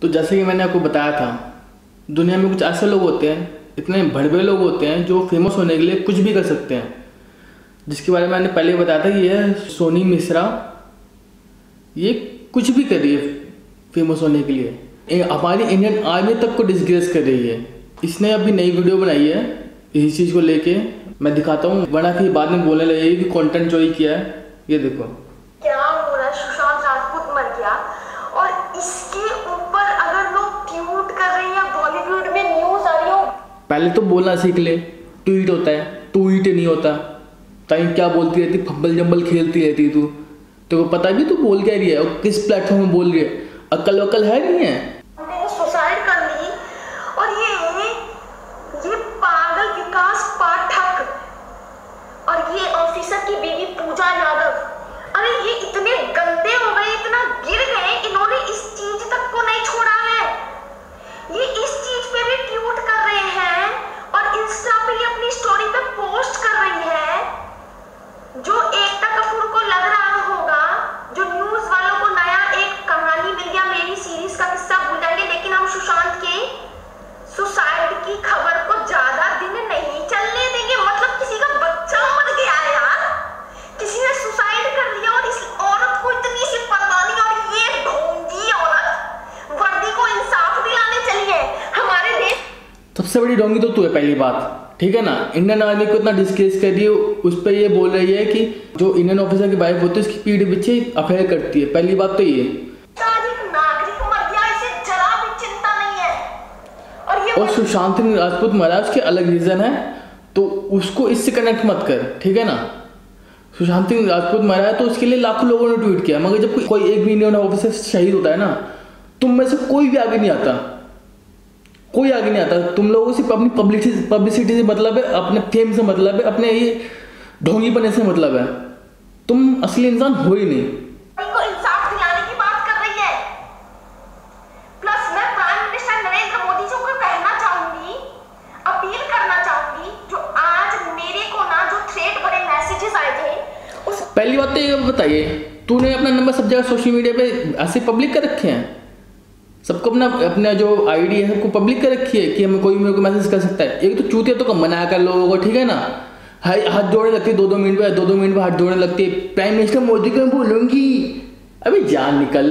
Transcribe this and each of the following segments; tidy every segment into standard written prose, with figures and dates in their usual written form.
तो जैसे कि मैंने आपको बताया था, दुनिया में कुछ ऐसे लोग होते हैं, इतने भड़वे लोग होते हैं जो फेमस होने के लिए कुछ भी कर सकते हैं। जिसके बारे में मैंने पहले बताया था कि यह सोनी मिश्रा, ये कुछ भी कर रही है फेमस होने के लिए। हमारी इंडियन आर्मी तक को डिस्ग्रेस कर रही है। इसने अभी नई वीडियो बनाई है इसी चीज़ को लेके, मैं दिखाता हूँ, वरना फिर बाद में बोलने लगेगी कि कंटेंट चोरी किया है। ये देखो क्या हो रहा है। सुशांत राजपूत मर गया और इसके ऊपर अगर लोग ट्वीट कर रहे हैं, बॉलीवुड में न्यूज आ रही हो। पहले तो बोलना सीख ले, ट्वीट होता है, ट्वीट नहीं होता। ताई क्या बोलती रहती, फब्बल जम्बल खेलती रहती तू, तो पता भी तू बोल क्या रही है और किस प्लेटफॉर्म में बोल रही है, अक्ल वक्ल है नहीं है। मैंने सुसाइड कर ली और ये पागल विकास पाठक और ये ऑफिसर की बीवी पूजा यादव, अरे ये इतने गंदे हो गए, इतना गिर गए, इन्होंने इस चीज तक को नहीं छोड़ा है। ये इस चीज पे भी ट्वीट कर रहे हैं और इंस्टा पे ये अपनी स्टोरी पे पोस्ट कर रही है। जो एकता कपूर को लग रहा होगा, जो न्यूज वालों को नया एक कहानी मिल गया, मेरी सीरीज का किस्सा भूल जाएंगे, लेकिन हम सुशांत के सुसाइड की खबर को ज्यादा दिन नहीं चलने देंगे। मतलब किसी का बच्चा मर गया है यार, किसी ने सुसाइड कर लिया और इस औरत को इतनी सी पर्दा नहीं, और ये ढोंगी औरत वर्दी को इंसाफ दिलाने चली है हमारे देश। सबसे बड़ी ढोंगी तो तू है, पहली बात, ठीक है ना। इंडियन आर्मी को इतना डिस्कस कर रही है, उस पर ये बोल रही है कि जो इंडियन ऑफिसर की वाइफ होती है उसकी पीठ पीछे अफेयर करती है। पहली बात तो ये। नागरिक मर गया, इसे जरा भी चिंता नहीं है। और सुशांत सिंह राजपूत मरा, उसके अलग रीजन है, तो उसको इससे कनेक्ट मत कर, ठीक है ना। सुशांत सिंह राजपूत मरा है तो उसके लिए लाखों लोगों ने ट्वीट किया, मगर जब कोई एक भी इंडियन ऑफिसर शहीद होता है ना, तुम में से कोई भी आगे नहीं आता, कोई आगे नहीं आता। तुम लोगों को सिर्फ अपनी पब्लिसिटी से मतलब है, अपने फेम से मतलब है, अपने ये ढोंगी बनने से मतलब है। तुम असली इंसान हो ही नहीं। को इंसाफ दिलाने की बात कर रही है। प्लस मैं प्राइम मिनिस्टर नरेंद्र मोदी जी को कहना चाहूंगी, अपील करना चाहूंगी, जो आज मेरे को ना जो थ्रेट भरे मैसेजेस आए थे उस पहली बात तो ये बताइए, तूने अपना नंबर सब जगह सोशल मीडिया पे ऐसे पब्लिक कर रखे हैं, सबको अपना जो आईडी है सबको पब्लिक कर रखी है कि हमें कोई मेरे को मैसेज कर सकता है। एक तो चूतिया तो कम मना कर लोगों को, ठीक है ना। हाथ जोड़ने लगती है 2-2 मिनट पे, 2-2 मिनट पे हाथ जोड़ने लगती है। प्राइम मिनिस्टर मोदी को बोलूंगी, अभी जान निकल।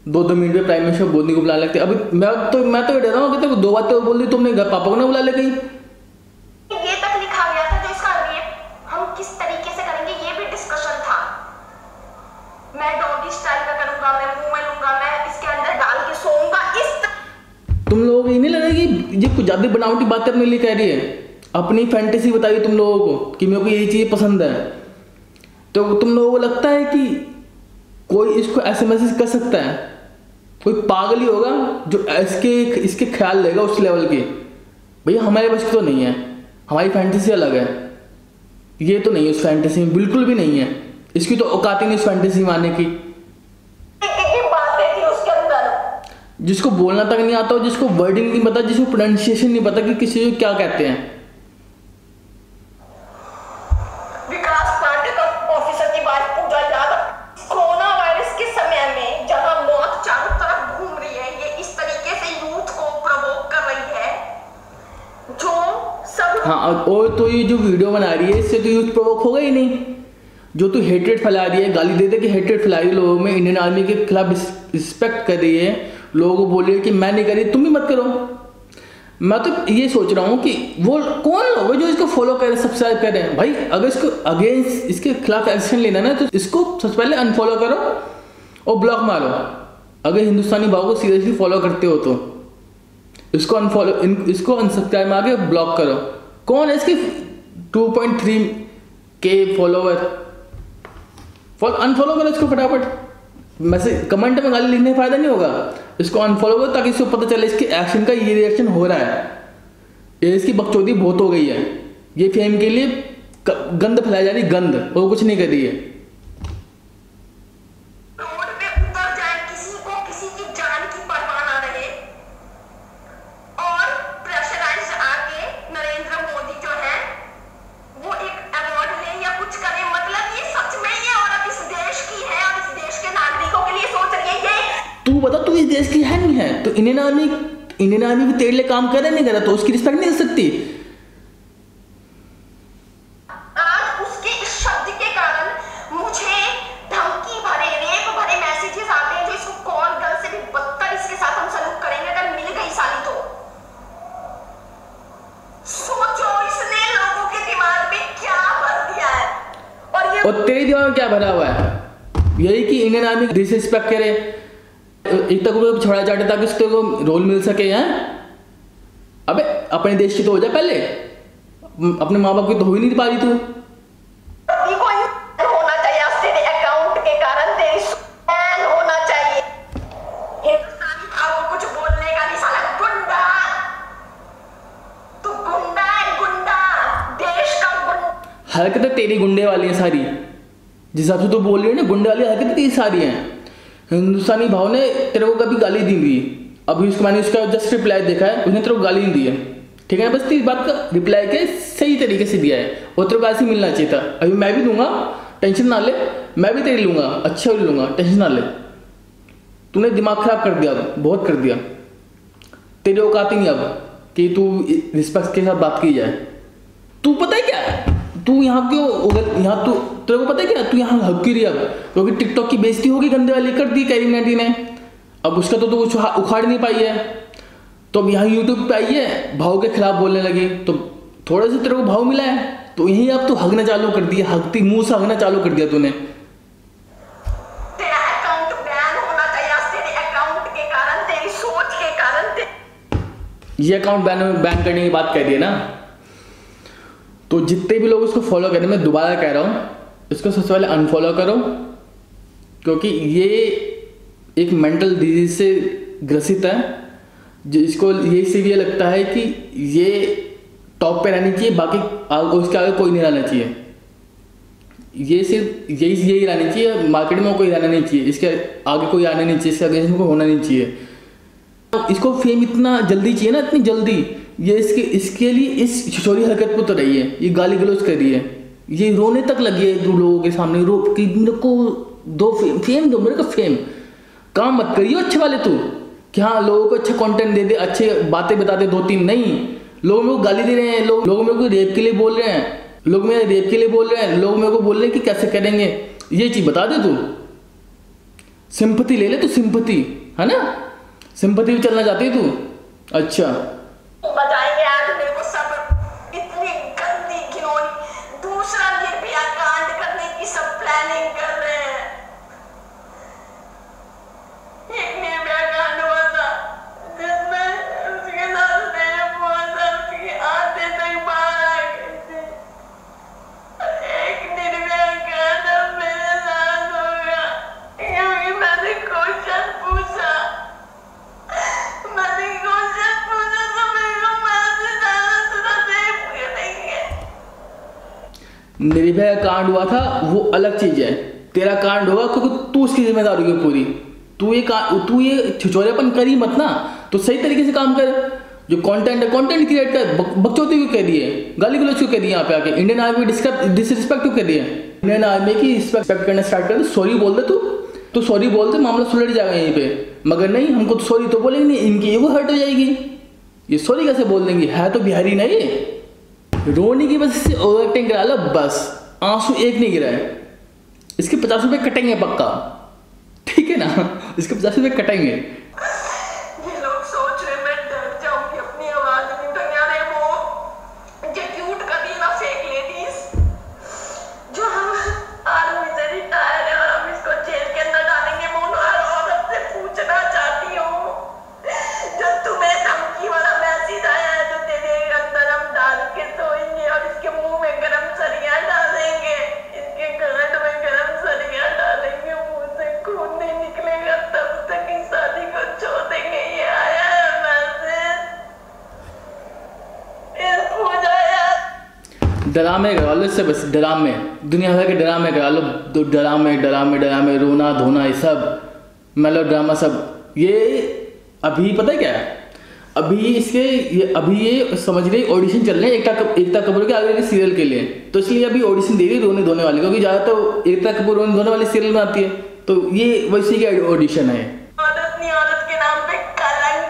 2-2 मिनट पे प्राइम मिनिस्टर मोदी को बुला लगते। अभी मैं तो डर रहा हूँ कि 2 बातें बोल दी तुमने, घर पापा को ना बुला ले कहीं। ये तक लिखा गया था जो इसका रेप हम किस तरीके से करेंगे, ये भी डिस्कशन था। मैं डॉगी स्टाइल में करूंगा, मैं मुंह में लूंगा, मैं इसके अंदर डाल के सोऊंगा। तुम लोगों को ये नहीं लगा कि ये कुछ ज्यादा बनावटी बातें अपने लिए कह रही है, अपनी फैंटेसी बताइए तुम लोगों को कि मेरे को ये चीज पसंद है, तो तुम लोगों को लगता है कि कोई इसको ऐसे मैसेज कर सकता है? कोई पागल ही होगा जो इसके ख्याल लेगा उस लेवल के। भैया हमारे बस की तो नहीं है, हमारी फैंटेसी अलग है, ये तो नहीं है उस फैंटेसी में, बिल्कुल भी नहीं है। इसकी तो औकात ही नहीं उस फैंटेसी में आने की। जिसको बोलना तक नहीं आता, जिसको वर्डिंग नहीं पता, जिसको प्रोनाउंसिएशन नहीं पता कि किसी को क्या कहते हैं। विकास पाठक ऑफिसर की बात पूजा यादव, कोरोना वायरस के समय में जहां मौत चारों तरफ घूम रही है, ये इस तरीके से यूथ को प्रवोक कर रही है जो सब। हाँ, और तो ये जो वीडियो बना रही है इससे तो यूथ प्रवोक होगा ही नहीं। जो तू हेट्रेड फैला रही है, गाली दे दे के हेट्रेड फैला रही है लोगों में, इंडियन आर्मी के खिलाफ रिस्पेक्ट कर रही है, लोगों को बोल रही है कि मैं नहीं कर रही, तुम भी मत करो। मैं तो ये सोच रहा हूँ कि वो कौन लोग जो इसको फॉलो करें, सब्सक्राइब करें। भाई अगर इसको अगेंस्ट इसके खिलाफ एक्शन लेना ना, तो इसको सबसे पहले अनफॉलो करो और ब्लॉक मारो। अगर हिंदुस्तानी भाव को सीरियसली फॉलो करते हो तो इसको अनफॉलो, इसको अनसब्सक्राइब में आके ब्लॉक करो। कौन है इसके 2.3K फॉलोवर, अनफॉलो करो इसको फटाफट। मैसेज कमेंट में गाली लिखने का फायदा नहीं होगा, इसको अनफॉलो करो ताकि इसको पता चले इसके एक्शन का ये रिएक्शन हो रहा है, ये इसकी बकचोदी बहुत हो गई है, ये फेम के लिए गंद फैलाई जा रही, गंद, और कुछ नहीं कर रही है। रोड पे उतर जाए, किसी को किसी की जान की परवाह ना रहे और प्रेशराइज आके नरेंद्र मोदी जो है वो एक अवार्ड ले या कुछ करे, मतलब ये सच में ये औरत इस देश की है और इस देश के नागरिकों के लिए सोच रही है। ये तू बता, तू इस देश की है नहीं है? तो इंडियन आर्मी भी तेरे लिए काम कर रहा नहीं कर रहा, तो उसकी रिस्पेक्ट नहीं कर सकती। आज उसके इस शब्द के कारण मुझे धमकी भरे, रेप भरे मैसेजेस आते हैं, जो इसको कॉल गर्ल से भी बदतर इसके साथ हम सलूक करेंगे अगर मिल गई साली तो। सोचो इसने लोगों के दिमाग में क्या भर दिया है। और तेरे दिमाग में क्या भरा हुआ है? यही कि इंडियन आर्मी डिसरिस्पेक्ट करे, एक तक वो छोड़ा जाए ताकि उसको रोल मिल सके। हैं अबे अपने देश की तो हो जा पहले, अपने माँ बाप की तो हो ही नहीं पा रही तू। होना चाहिए तेरे अकाउंट के कारण, तेरी बैन होना चाहिए। हिंदुस्तानी था वो कुछ बोलने का नहीं, साला गुंडा। तू गुंडा है, गुंडा, देश का गुंडा। हरकतें तेरी गुंडे वाली हैं सारी, जिस हिसाब से तू बोल रही है ना, गुंडे वाली हरकतें तेरी सारी हैं। हिंदुस्तानी भाव ने तेरे को कभी गाली दी थी, अभी उसको मैंने उसका जस्ट रिप्लाई देखा है, उसने तेरे को गाली नहीं दी है, ठीक है ना? बस तेरी बात का रिप्लाई के सही तरीके से दिया है, और तेरे को ऐसे ही मिलना चाहिए था। अभी मैं भी दूंगा, टेंशन ना ले, मैं भी तेरी लूंगा, अच्छा भी लूंगा, टेंशन ना ले। तूने दिमाग खराब कर दिया, बहुत कर दिया। तेरी औकात ही नहीं अब कि तू रिस्पेक्ट के साथ बात की जाए। तू पता है क्या, तू यहाँ क्यों, यहाँ तू, तेरे को पता है क्या, तू यहाँ हक की रही अब, क्योंकि टिकटॉक की बेइज्जती होगी, गंदे वाली कर दी कैरी नेटी ने, अब उसका तो तू उखाड़ नहीं पाई है, तो अब यहाँ यूट्यूब पे आई है, भाव के खिलाफ बोलने लगी, तो थोड़े से तेरे को भाव मिला है, तो यहीं अब तू हगना चालू कर दिया, हगती मुंह से हगना चालू कर दिया तूने। तेरा अकाउंट बैन होना चाहिए तेरे अकाउंट के कारण, तेरी सोच के कारण। ये अकाउंट बैन करने की बात कह रही है ना, तो जितने भी लोग उसको फॉलो करें, मैं दोबारा कह रहा हूँ, इसको सबसे पहले अनफॉलो करो, क्योंकि ये एक मेंटल डिजीज से ग्रसित है, जिसको ये इसीलिए लगता है कि ये टॉप पे रहनी चाहिए, बाकी उसके आगे कोई नहीं रहना चाहिए। ये सिर्फ यही रहनी चाहिए, मार्केट में कोई रहना नहीं चाहिए, इसके आगे कोई आना नहीं चाहिए, इसके आगे कोई होना नहीं चाहिए। तो इसको फेम इतना जल्दी चाहिए ना, इतनी जल्दी, ये इसके लिए इस छिछोरी हरकत पे तो रही है, ये गाली गलौज कर रही है, ये रोने तक लगी है दो लोगों के सामने, रो कि मेरे को दो फेम दो, मेरे को फेम। काम मत करियो अच्छे वाले तू, कि हाँ लोगों को अच्छा कंटेंट दे दे, अच्छे बातें बता दे, 2-3 नहीं, लोग मेरे को गाली दे रहे हैं, लोग मेरे को रेप के लिए बोल रहे हैं, लोग मेरे रेप के लिए बोल रहे हैं, लोग मेरे को बोल रहे हैं कि कैसे करेंगे, ये चीज बता दे तू। सिंपैथी ले ले तू, सिंपैथी है ना, सिंपैथी भी चलना चाहती है तू। अच्छा बताएंगे आज मेरे को सब इतनी गंदी घिनौनी, दूसरा निर्भया कांड करने की सब प्लानिंग कर रहे हैं। एक निर्भया कांड हुआ था जिसमें उसके साथ रेप हुआ था, उसके आते तक बाहर आ गए थे। एक निर्भया कांड मेरे साथ होगा, क्योंकि मैंने क्वेश्चन पूछा, निर्भया कांड हुआ था वो अलग चीज है, तेरा कांड होगा क्योंकि तू उसकी जिम्मेदारी होगी पूरी। तू ये छिछोरेपन कर ही मत ना, तो सही तरीके से काम कर, जो कंटेंट है कंटेंट क्रिएट कर। बकचोदी क्यों कर रही है, गाली गलौज क्यों कर रही है यहाँ पे आके, इंडियन आर्मी डिसरिस्पेक्ट क्यों कर रही है? इंडियन आर्मी की रिस्पेक्ट करना स्टार्ट कर, सॉरी बोल दे तू सॉरी बोल दे, मामला सुलझ जाएगा यहीं पे। मगर नहीं, हमको तो सॉरी तो बोलेंगे नहीं, इनकी ईगो हर्ट हो जाएगी, ये सॉरी कैसे बोल देंगे, है तो बिहारी ना ये। रोने की बस इससे ओवर एक्टिंग करा लो, बस आंसू एक नहीं गिरा है, इसके 50 रुपए कटेंगे पक्का, ठीक है ना, इसके 50 रुपए कटेंगे। ये लोग सोच रहे मैं डर जाऊंगी, अपनी आवाज नहीं तो यार वो जो क्यूट कर दी ना फेक लेडीज, जो हम आर्मी से रिटायर है और हम इसको जेल के अंदर डालेंगे। मैं उन हर औरत से पूछना चाहती हूँ, जब तुम्हें धमकी वाला मैसेज आया है तो तेरे अंदर हम डाल के सोएंगे और इसके मुंह में गरम सरिया डालेंगे, इसके गांड में गरम सरिया डालेंगे, मुंह से खून नहीं निकलेगा तब तक इस शादी को छोड़ देंगे। ये आया है मैसेज, पूजा यार। ड्रामे करा लो इससे, बस ड्रामे, दुनिया भर के ड्रामे करा लो, तो ड्रामे रोना धोना, ये सब मेलो ड्रामा सब। ये अभी पता है क्या है, अभी ये समझ रही ऑडिशन चल रहे हैं एकता कपूर के आगे के सीरियल के लिए, तो इसलिए अभी ऑडिशन दे रही है रोने धोने वाली, क्योंकि ज़्यादातर तो एकता कपूर रोने धोने वाली सीरियल में आती है, तो ये वैसे की ऑडिशन है। औरत के नाम पे कलंक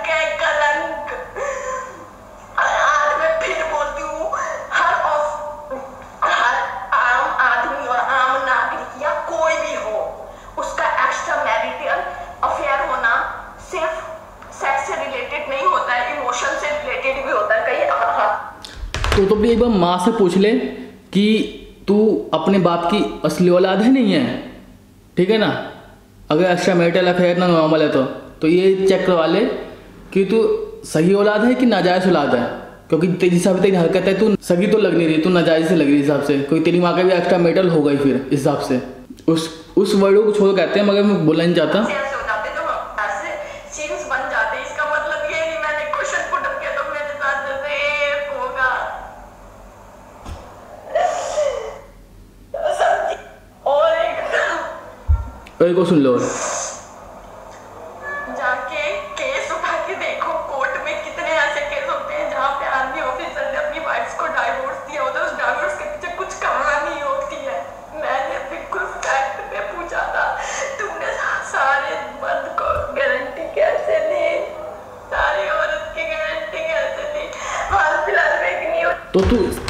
तो भी एक बार माँ से पूछ ले कि तू अपने बाप की असली औलाद है नहीं है, ठीक है ना। अगर एक्स्ट्रा मैरिटल अफेयर ना नॉर्मल है तो ये चेक करवा ले कि तू सही औलाद है कि नाजायज़ औलाद है, क्योंकि तेरी हिसाब से तेरी हरकत है, तू सही तो लग नहीं रही, तू नाजायज़ से लग रही हिसाब से। कोई तेरी माँ का भी एक्स्ट्रा मैरिटल होगा ही फिर इस हिसाब से। उस वर्ड को छोड़ कहते हैं, मगर मैं बोलना नहीं चाहता। सीन्स बन जाते, इसका मतलब ये नहीं मैंने क्वेश्चन पुट अप किया तो मेरे साथ रेप होगा। और एक को सुन लो, जाके केस उठा के देखो, कोर्ट में कितने ऐसे केस होते हैं जहाँ पे आर्मी ऑफिसर ने अपनी वाइफ को डाइवोर्स दिया होता है, उस डाइवोर्स के पीछे कुछ कहानी होती है। मैंने बिल्कुल फैक्ट पे पूछा था, तुमने सारे मर्द को गारंटी कैसे दी, सारी औरत की गारंटी कैसे दी? हाल फिलहाल में एक न्यूज़ तो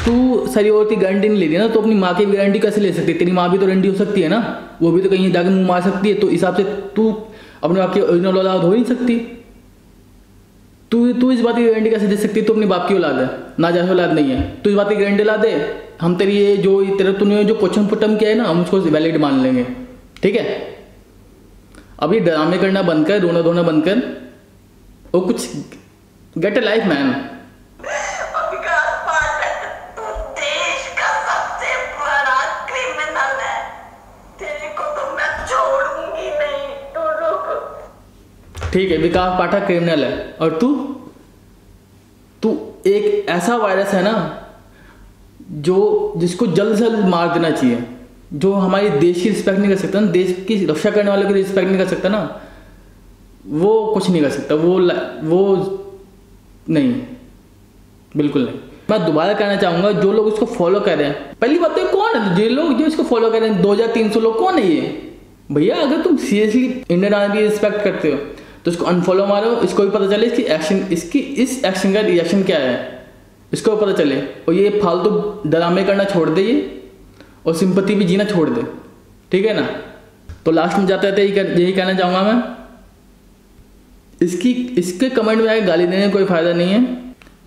तू सारी औरत की गारंटी नहीं ले रही ना, तो अपनी माँ की गारंटी कैसे ले सकती है? तेरी माँ भी तो गारंटी हो सकती है ना, वो भी तो कहीं जाकर मुंह मार सकती है। तो इस हिसाब से तू अपने बाप की ओरिजिनल औलाद हो ही नहीं सकती। तू इस बात की गारंटी कैसे दे सकती है तू अपने बाप की औलाद है, नाजायज़ औलाद नहीं है? तू इस बात की गारंटी ला दे, हम तेरी ये जो तूने जो क्वेश्चन पुटअप किया है ना, हम उसको वैलिड मान लेंगे, ठीक है। अभी ड्रामे करना बंद कर, रोना धोना बंद कर, और कुछ गेट अ लाइफ मैन। ठीक है, विकास पाठक क्रिमिनल है, और तू एक ऐसा वायरस है ना जिसको जल्द से जल्द मार देना चाहिए। जो हमारे देश की रिस्पेक्ट नहीं कर सकता ना, देश की रक्षा करने वालों की रिस्पेक्ट नहीं कर सकता ना, वो कुछ नहीं कर सकता, वो नहीं, बिल्कुल नहीं। मैं दोबारा कहना चाहूँगा, जो लोग इसको फॉलो कर रहे हैं, पहली बात तो कौन है जो लोग जो इसको फॉलो कर रहे हैं? 2300 लोग कौन है ये? भैया अगर तुम सीरियसली इंडियन आर्मी की रिस्पेक्ट करते हो तो इसको अनफॉलो मारो, इसको भी पता चले इस एक्शन का रिएक्शन क्या है, इसको भी पता चले, और ये फालतू ड्रामे करना छोड़ दे ये, और सिंपैथी भी जीना छोड़ दे, ठीक है ना। तो लास्ट में जाते रहते यही कहना चाहूँगा मैं, इसके कमेंट में आके गाली देने का कोई फ़ायदा नहीं है।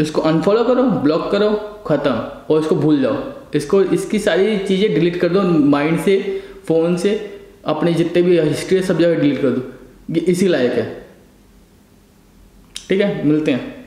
इसको अनफॉलो करो, ब्लॉक करो, ख़त्म, और इसको भूल जाओ। इसकी सारी चीज़ें डिलीट कर दो माइंड से, फ़ोन से, अपने जितने भी हिस्ट्री सब जगह डिलीट कर दो। ये इसी लायक है, ठीक है। मिलते हैं।